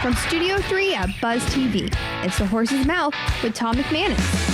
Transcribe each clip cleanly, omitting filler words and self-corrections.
From Studio 3 at Buzz TV, it's The Horse's Mouth with Tom McManus.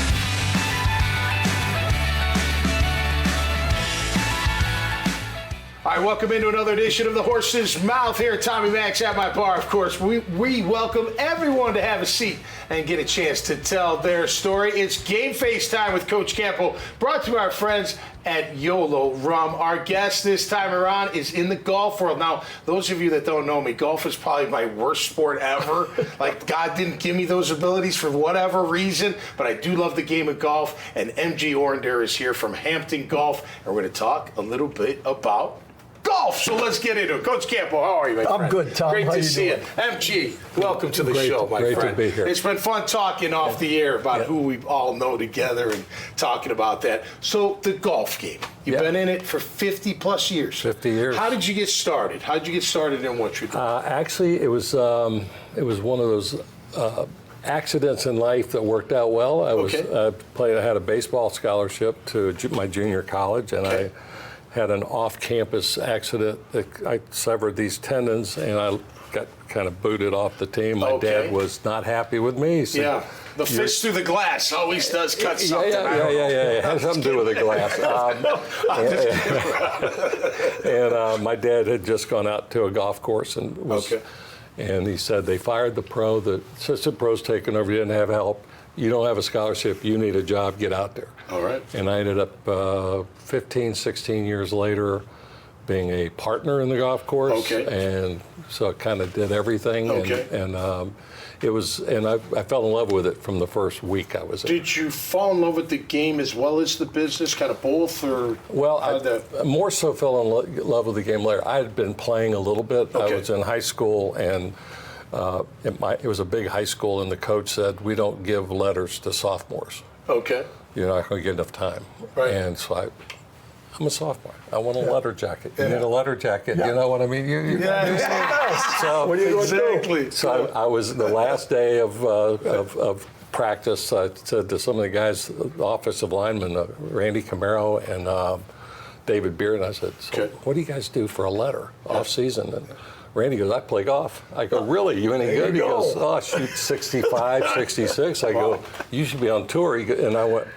All right, welcome into another edition of The Horse's Mouth here at Tommy Max at my bar. Of course, we welcome everyone to have a seat and get a chance to tell their story. It's Game Face time with Coach Campo, brought to our friends at YOLO Rum. Our guest this time around is in the golf world. Now, those of you that don't know me, golf is probably my worst sport ever. Like, God didn't give me those abilities for whatever reason, but I do love the game of golf. And MG Orender is here from Hampton Golf, and we're going to talk a little bit about golf. So let's get into it. Coach Campo, how are you, my friend? I'm good, Tom. Great How to you see you. doing? MG, welcome to the show, my friend. Great to be here. It's been fun talking off the air about who we all know together and talking about that. So the golf game, you've been in it for 50 plus years. 50 years. How did you get started? How did you get started in what you're doing? Actually, it was one of those accidents in life that worked out well. I had a baseball scholarship to my junior college, and I had an off-campus accident that I severed these tendons, and I got kind of booted off the team. My dad was not happy with me. He said, the fist through the glass always does cut something. Yeah. It has something to do with the glass. And my dad had just gone out to a golf course and and he said they fired the pro. The assistant pro's taken over. You didn't have help. You don't have a scholarship. You need a job. Get out there. All right. And I ended up 15, 16 years later being a partner in the golf course. Okay. And so I kind of did everything. Okay. And I fell in love with it from the first week I was in. Did you fall in love with the game as well as the business, kind of both, or? Well, I more so fell in love with the game later. I had been playing a little bit. I was in high school, and it was a big high school, and the coach said, we don't give letters to sophomores. Okay. You're not going to get enough time. Right. And so I'm a sophomore. I want a letter jacket. You need a letter jacket. You know what I mean? So, what are you going to do? So I was the last day of practice. I said to some of the guys, the offensive linemen, Randy Camaro and David Beard, I said, so what do you guys do for a letter off season? And Randy goes, I play golf. I go, really? You any good? He goes, oh, I shoot 65, 66. I go, you should be on tour. And I went,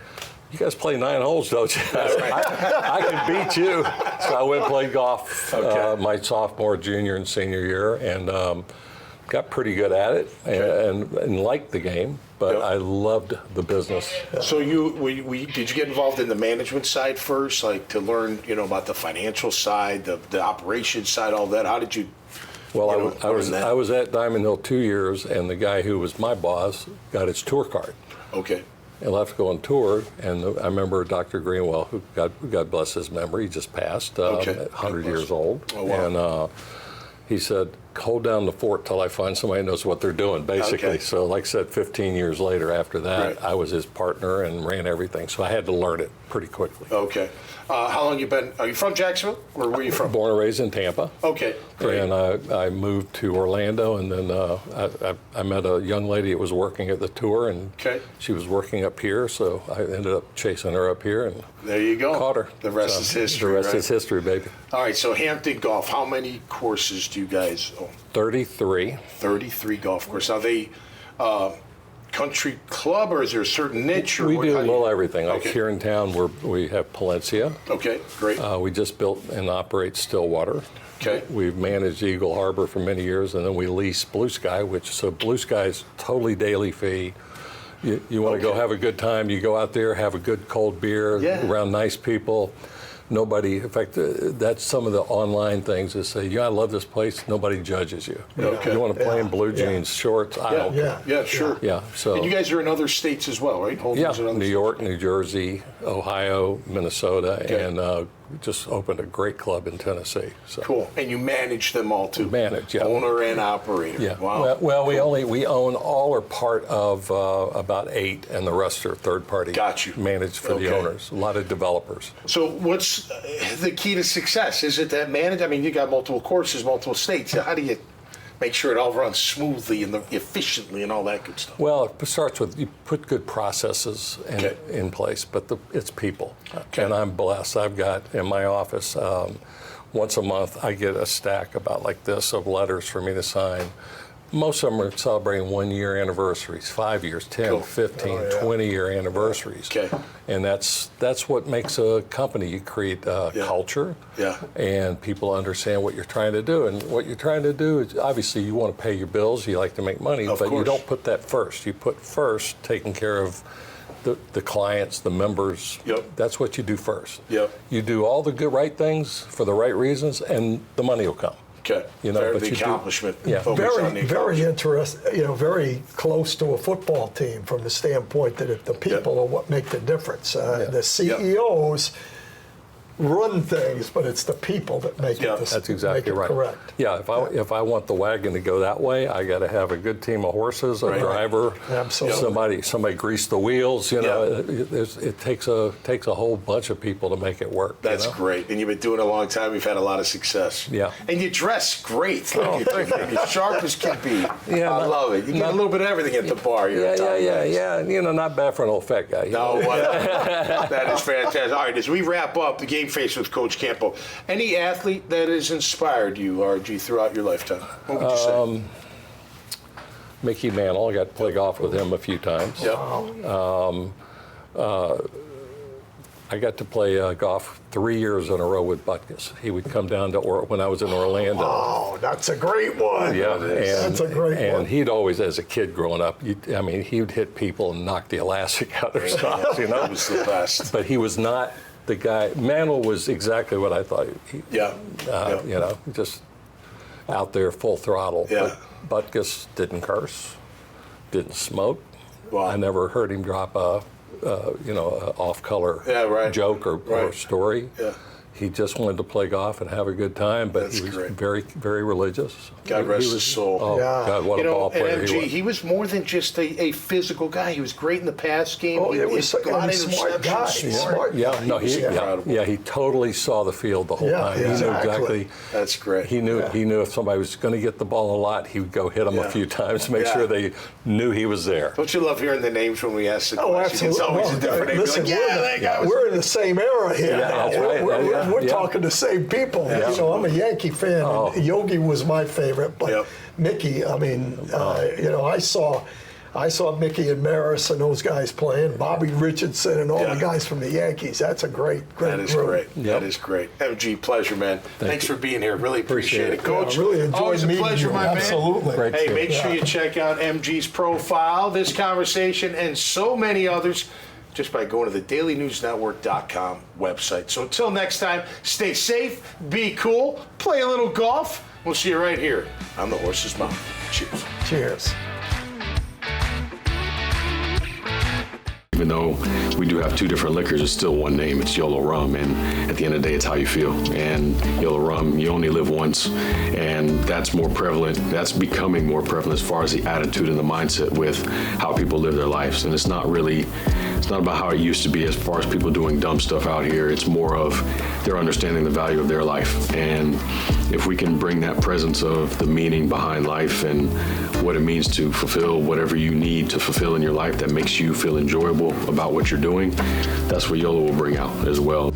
you guys play 9 holes, don't you? I can beat you. So I went and played golf my sophomore, junior, and senior year, and got pretty good at it and liked the game. But I loved the business. So did you get involved in the management side first, like to learn, about the financial side, the operations side, all that? How did you? Well, I was at Diamond Hill 2 years, and the guy who was my boss got his tour card. Okay. And left to go on tour, and I remember Dr. Greenwell, who God bless his memory, he just passed, 100 years old. Oh, wow. And he said, hold down the fort till I find somebody who knows what they're doing, basically. Okay. So like I said, 15 years later after that, I was his partner and ran everything. So I had to learn it pretty quickly. Okay. How long you been? Are you from Jacksonville? Or where are you from? Born and raised in Tampa. Okay, great. And I moved to Orlando, and then I met a young lady that was working at the tour, and she was working up here, so I ended up chasing her up here, and there you go. Caught her. The rest is history. The rest is history, baby. All right, so Hampton Golf, how many courses do you guys own? 33. 33 golf courses. Are they country club, or is there a certain niche? Or we do a little everything. Like here in town, we have Palencia. Okay, great. We just built and operate Stillwater. Okay. We've managed Eagle Harbor for many years, and then we lease Blue Sky, so Blue Sky's totally daily fee. You want to go have a good time, you go out there, have a good cold beer around nice people. Nobody, in fact, that's some of the online things that say, I love this place, nobody judges you. You want to play in blue jeans, shorts, I don't care. Yeah, sure. Yeah, so. And you guys are in other states as well, right? New York, New Jersey, Ohio, Minnesota, and just opened a great club in Tennessee. So. Cool. And you manage them all too? Manage, yeah. Owner and operator. Yeah. Wow. Well, we own all or part of about 8, and the rest are third party. Got you. Managed for the owners. A lot of developers. So what's the key to success? Is it that manage? I mean, you got multiple courses, multiple states. How do you make sure it all runs smoothly and efficiently and all that good stuff? Well, it starts with you put good processes in place, but it's people. And I'm blessed. I've got in my office once a month I get a stack about like this of letters for me to sign. most of them are celebrating 1-year anniversaries, 5 years, 10, Cool. 15, Oh, yeah. 20-year anniversaries. Okay. And that's what makes a company. You create culture, Yeah. and people understand what you're trying to do. And what you're trying to do is, obviously, you want to pay your bills, you like to make money, Of but you course. don't put that first. You put first taking care of the clients, the members. Yep. That's what you do first. Yep. You do all the good right things for the right reasons, and the money will come. Okay. You know, Very but the you do- accomplishment. Yeah. Focus on the Very accomplishment. interesting, very close to a football team from the standpoint that if the people are what make the difference. The CEOs run things, but it's the people that make Yeah. it. That's exactly make it right. Correct. Yeah, if I want the wagon to go that way, I got to have a good team of horses, a Right. driver, Absolutely. somebody grease the wheels. You know, it takes a whole bunch of people to make it work. That's you know? great. And you've been doing it a long time. You've had a lot of success. Yeah. And you dress great. You're sharp as can be. Yeah, I love it. You get a little bit of everything at the bar here. at Tommy Mack's. Yeah. You know, not bad for an old fat guy. you No, know? that is fantastic. All right, as we wrap up the Game Face with Coach Campo, any athlete that has inspired you, RG, throughout your lifetime? What would you say? Mickey Mantle, I got to play golf with him a few times. I got to play golf 3 years in a row with Butkus. He would come down to when I was in Orlando. Oh, that's a great one. Yeah, That's a great one. And he'd always, as a kid growing up, he would hit people and knock the elastic out of their socks, you know. That was the best. But he was not the guy. Mantle was exactly what I thought. Yeah. You know, just out there full throttle. Yeah. But Butkus didn't curse, didn't smoke. Wow. I never heard him drop a off-color joke or story. Yeah. He just wanted to play golf and have a good time, but That's he was great. very, very religious. God rest his soul. Oh, Yeah. God, what a ball player and MG, he was. he was more than just a physical guy. He was great in the pass game. Oh, he it was a lot of smart guy. interceptions. Smart. Yeah, no, was incredible. he totally saw the field the whole Yeah, time. He knew exactly. exactly. That's great. He knew if somebody was going to get the ball a lot, he would go hit them Yeah. a few times, make Yeah. sure they knew he was there. Don't you love hearing the names when we ask the Oh, question? absolutely. It's always a different name. Listen, You're like, that guy was we're in the same era here. Yeah, now. that's right. We're Yeah. talking the same people. Yeah. You know, I'm a Yankee fan. Oh. And Yogi was my favorite, but Yep. Mickey. I mean, I saw Mickey and Maris and those guys playing. Bobby Richardson and all Yeah. the guys from the Yankees. That's a great That is group. great. Yep. That is great. MG, pleasure, man. Thanks you. for being here. Really appreciate it. it. Coach, Yeah, I really enjoyed always a meeting pleasure, you. my man. Absolutely. Great. Hey, too. make sure you check out MG's profile, this conversation, and so many others just by going to the dailynewsnetwork.com website. So until next time, stay safe, be cool, play a little golf. We'll see you right here on the Horse's Mouth. Cheers. Cheers. Even though we do have two different liquors, it's still one name. It's Yolo Rum, and at the end of the day, it's how you feel. And Yolo Rum, you only live once, and that's more prevalent. That's becoming more prevalent as far as the attitude and the mindset with how people live their lives. And it's not about how it used to be as far as people doing dumb stuff out here. It's more of they're understanding the value of their life. And if we can bring that presence of the meaning behind life and what it means to fulfill whatever you need to fulfill in your life that makes you feel enjoyable about what you're doing, that's what YOLO will bring out as well.